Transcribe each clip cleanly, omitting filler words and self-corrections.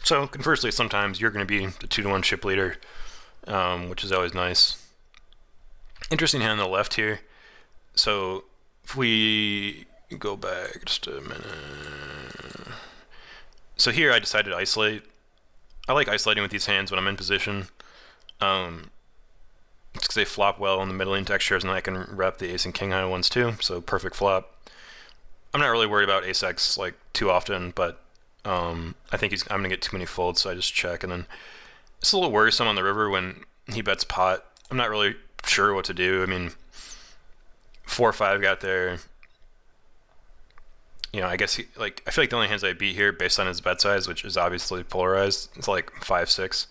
So conversely, sometimes you're going to be the 2-1 chip leader, which is always nice. Interesting hand on the left here. So if we go back just a minute. So here I decided to isolate. I like isolating with these hands when I'm in position. It's because they flop well in the middling textures, and then I can rep the ace and king high ones too. So perfect flop. I'm not really worried about ace x like too often, but I think I'm gonna get too many folds, so I just check. And then it's a little worrisome on the river when he bets pot. I'm not really sure what to do. I mean, 4-5 got there. You know, I guess I feel like the only hands I beat here, based on his bet size, which is obviously polarized, it's like 5-6,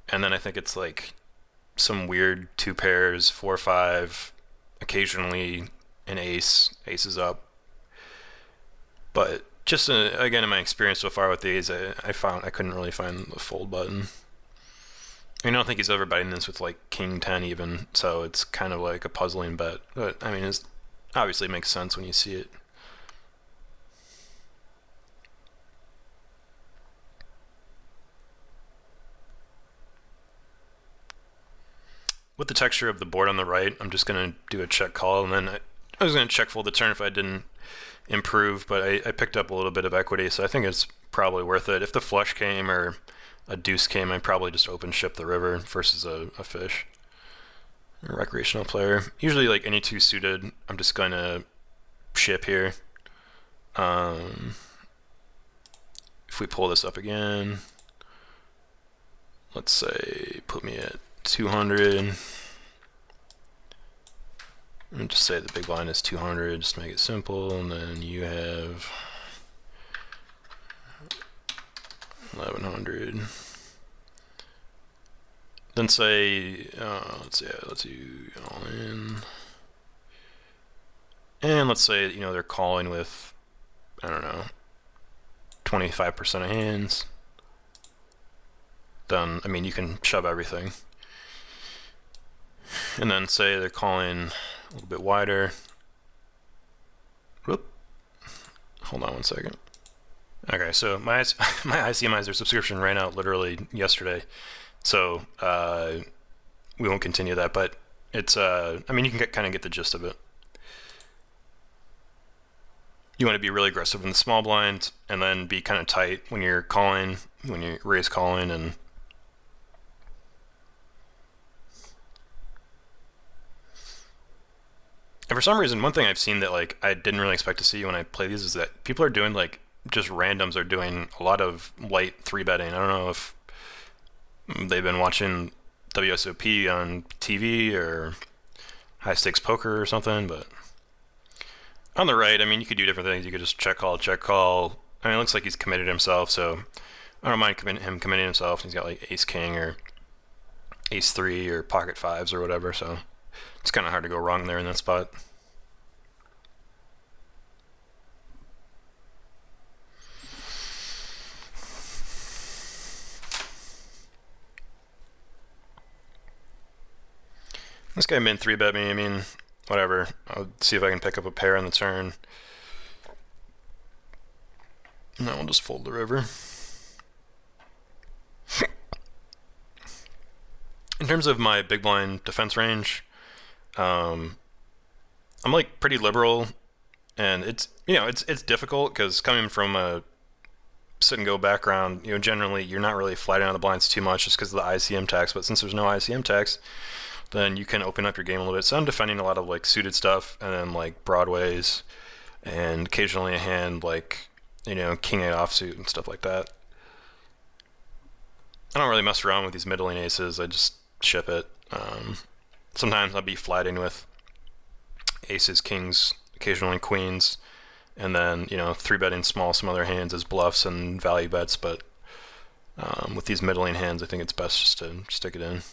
and then I think it's like some weird 2 pairs, 4-5, occasionally an ace, aces up. But just again, in my experience so far with these, I found I couldn't really find the fold button. I don't think he's ever betting this with like king 10 even, so it's kind of like a puzzling bet. But I mean, it obviously makes sense when you see it. With the texture of the board on the right, I'm just going to do a check call, and then I was going to check fold the turn if I didn't improve, but I picked up a little bit of equity, so I think it's probably worth it. If the flush came or a deuce came, I'd probably just open ship the river versus a fish. A recreational player. Usually like any 2 suited, I'm just going to ship here. If we pull this up again, let's say put me at 200. And just say the big blind is 200, just to make it simple, and then you have 1100. Then say, let's do all in. And let's say, they're calling with, I don't know, 25% of hands. Then, I mean, you can shove everything. And then say they're calling a little bit wider. Whoop. Hold on one second. Okay, so my ICMizer subscription ran out literally yesterday, so we won't continue that. But it's I mean, you can kind of get the gist of it. You want to be really aggressive in the small blind, and then be kind of tight when you're calling, when you raise calling, and for some reason, one thing I've seen that like I didn't really expect to see when I play these is that people are doing like just randoms are doing a lot of light 3-betting. I don't know if they've been watching WSOP on TV or high stakes poker or something, but on the right, I mean, you could do different things. You could just check call, check call. I mean, it looks like he's committed himself, so I don't mind him committing himself. He's got like ace king or ace 3 or pocket 5s or whatever, so it's kind of hard to go wrong there in that spot. This guy min 3-bet me. I mean, whatever. I'll see if I can pick up a pair on the turn. And then we'll just fold the river. In terms of my big blind defense range, I'm like pretty liberal, and it's difficult because coming from a sit and go background, generally you're not really flatting out the blinds too much just because of the ICM tax. But since there's no ICM tax, then you can open up your game a little bit. So I'm defending a lot of like suited stuff, and then like broadways, and occasionally a hand like king 8 offsuit and stuff like that. I don't really mess around with these middling aces. I just ship it. Sometimes I'll be flatting with aces, kings, occasionally queens, and then 3-betting small some other hands as bluffs and value bets. But with these middling hands, I think it's best just to stick it in.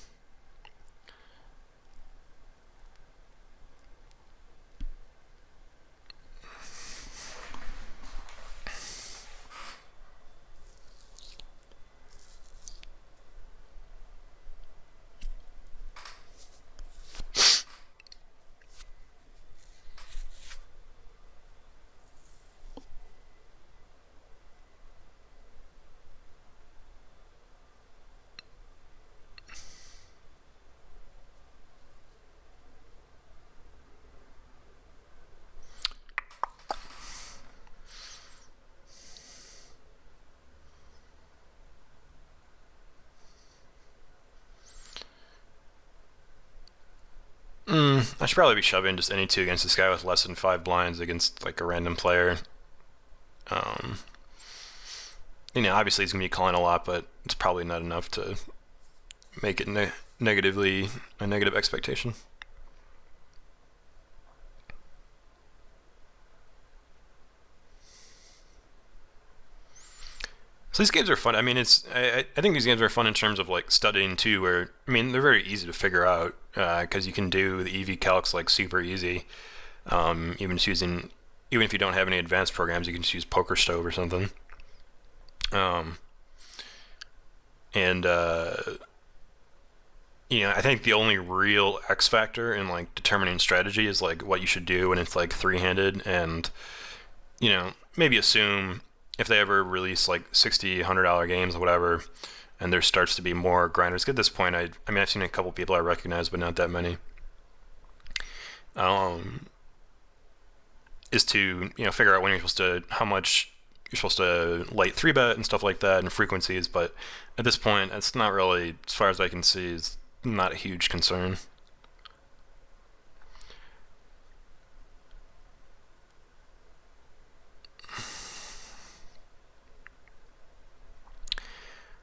should probably be shoving just any two against this guy with less than 5 blinds against like a random player. Obviously he's going to be calling a lot, but it's probably not enough to make it a negative expectation. So these games are fun. I mean, I think these games are fun in terms of like studying too. Where they're very easy to figure out because you can do the EV calcs like super easy. Even if you don't have any advanced programs, you can just use Poker Stove or something. I think the only real X factor in like determining strategy is like what you should do when it's like three-handed, and maybe assume if they ever release like $60, $100 games or whatever, and there starts to be more grinders. At this point, I've seen a couple people I recognize, but not that many. Is to figure out when how much you're supposed to light 3-bet and stuff like that, and frequencies. But at this point, it's not really, as far as I can see, is not a huge concern.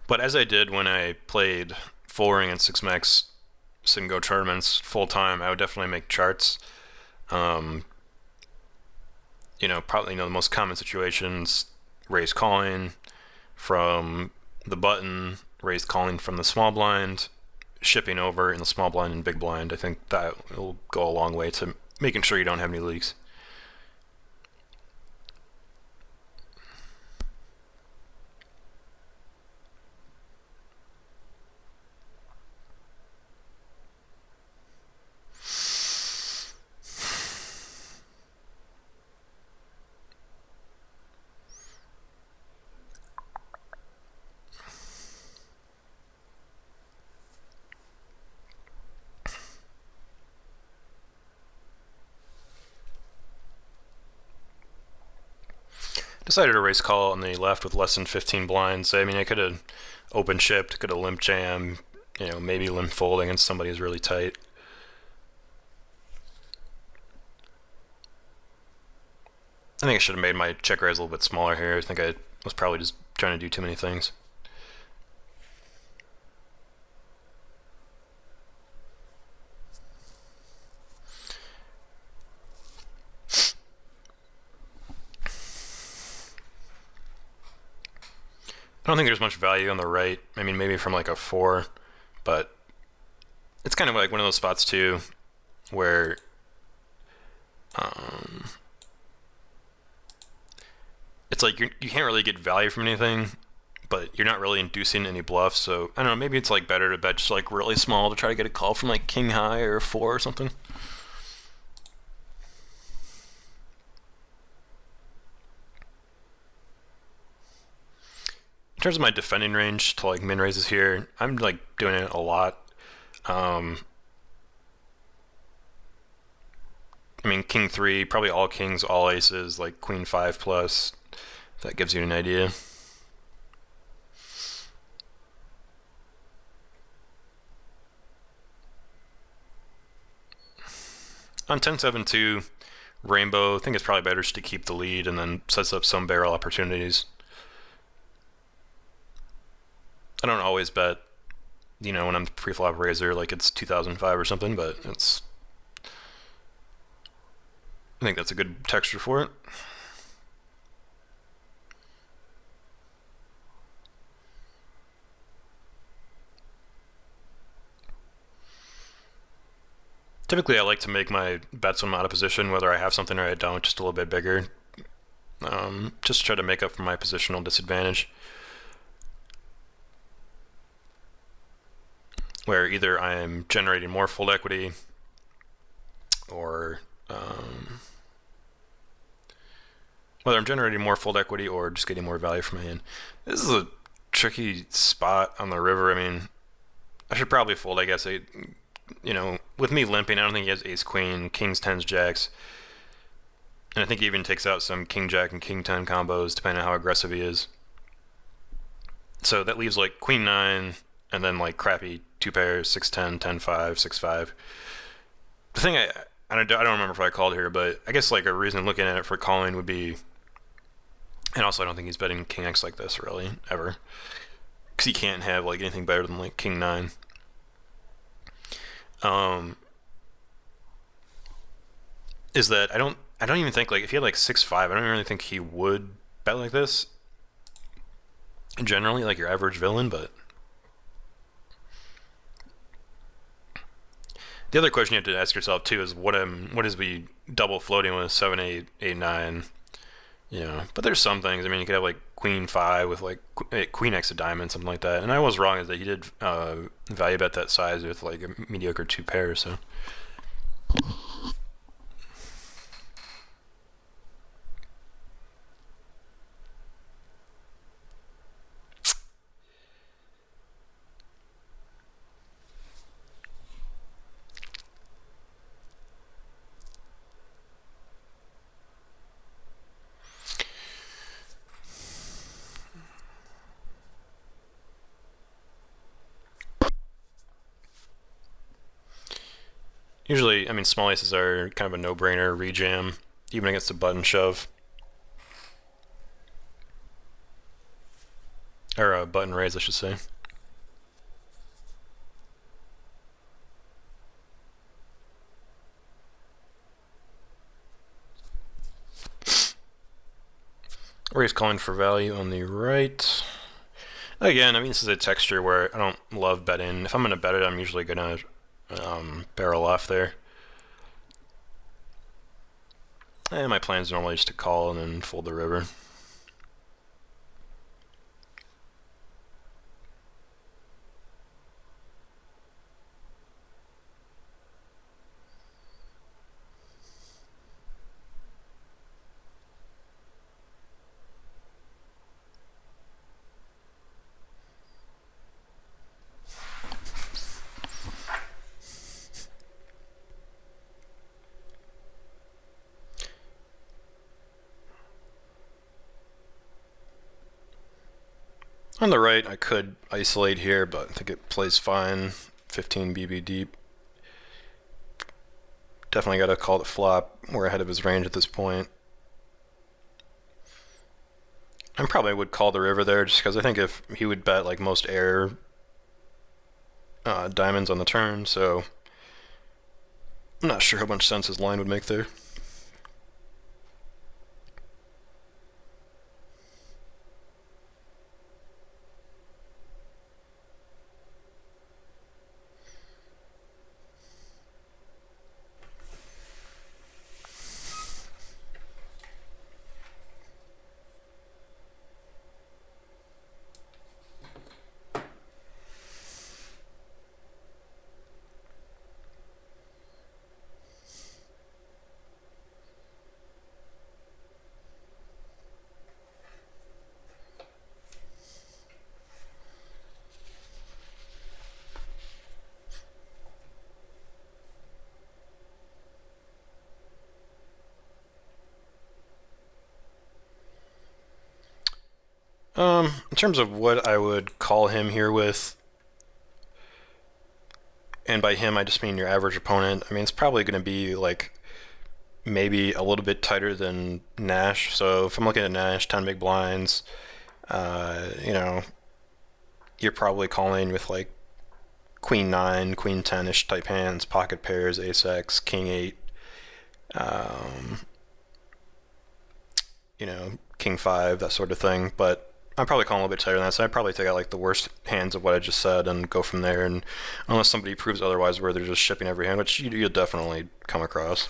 But as I did when I played full ring and 6max spin&go tournaments full time, I would definitely make charts. Probably the most common situations: raise calling from the button, raise calling from the small blind, shipping over in the small blind and big blind. I think that will go a long way to making sure you don't have any leaks. Decided to raise call on the left with less than 15 blinds. I could have open shipped, could have limp jam, maybe limp fold against somebody who's really tight. I think I should have made my check raise a little bit smaller here. I think I was probably just trying to do too many things. I don't think there's much value on the right. Maybe from like a 4, but it's kind of like one of those spots too where it's like you can't really get value from anything, but you're not really inducing any bluffs. So I don't know, maybe it's like better to bet just like really small to try to get a call from like king high or a 4 or something. In terms of my defending range to like min raises here, I'm like doing it a lot. King 3, probably all kings, all aces, like queen 5 plus. If that gives you an idea. On 10-7-2 rainbow, I think it's probably better just to keep the lead and then sets up some barrel opportunities. I don't always bet, when I'm pre-flop raiser, like it's 2005 or something, but I think that's a good texture for it. Typically, I like to make my bets when I'm out of position, whether I have something or I don't, just a little bit bigger. Just to try to make up for my positional disadvantage. Where either I am generating more fold equity or whether I'm generating more fold equity or just getting more value from my hand. This is a tricky spot on the river. I should probably fold, I guess. With me limping, I don't think he has ace queen, kings, tens, jacks. And I think he even takes out some king jack and king 10 combos depending on how aggressive he is. So that leaves like queen 9 and then like crappy 2 pairs, 6-10, 10-5, 6-5. The thing I don't remember if I called here, but I guess like a reason looking at it for calling would be, and also I don't think he's betting king x like this really ever, because he can't have like anything better than like king 9. Is that I don't even think like if he had like 6-5, I don't really think he would bet like this. Generally, like your average villain, but the other question you have to ask yourself too is what is we double floating with 7-8, 8-9, But there's some things. I mean, you could have like queen 5 with like queen x of diamonds, something like that. And I was wrong is that he did value bet that size with like a mediocre 2 pairs. So. Usually, I mean, small aces are kind of a no-brainer rejam, even against a button shove. Or a button raise, I should say. Or he's calling for value on the right. Again, I mean, this is a texture where I don't love betting. If I'm going to bet it, I'm usually going to barrel off there. And my plan is normally just to call and then fold the river. On the right, I could isolate here, but I think it plays fine. 15 BB deep. Definitely got to call the flop. We're ahead of his range at this point. I probably would call the river there, just because I think if he would bet like most air diamonds on the turn, so I'm not sure how much sense his line would make there. In terms of what I would call him here with, and by him I just mean your average opponent, I mean it's probably going to be like maybe a little bit tighter than Nash. So if I'm looking at Nash, 10 big blinds, you're probably calling with like queen 9, queen 10-ish type hands, pocket pairs, ace x, king 8, king 5, that sort of thing. But I'm probably calling a little bit tighter than that, so I'd probably take out like the worst hands of what I just said and go from there. And unless somebody proves otherwise, where they're just shipping every hand, which you'll definitely come across.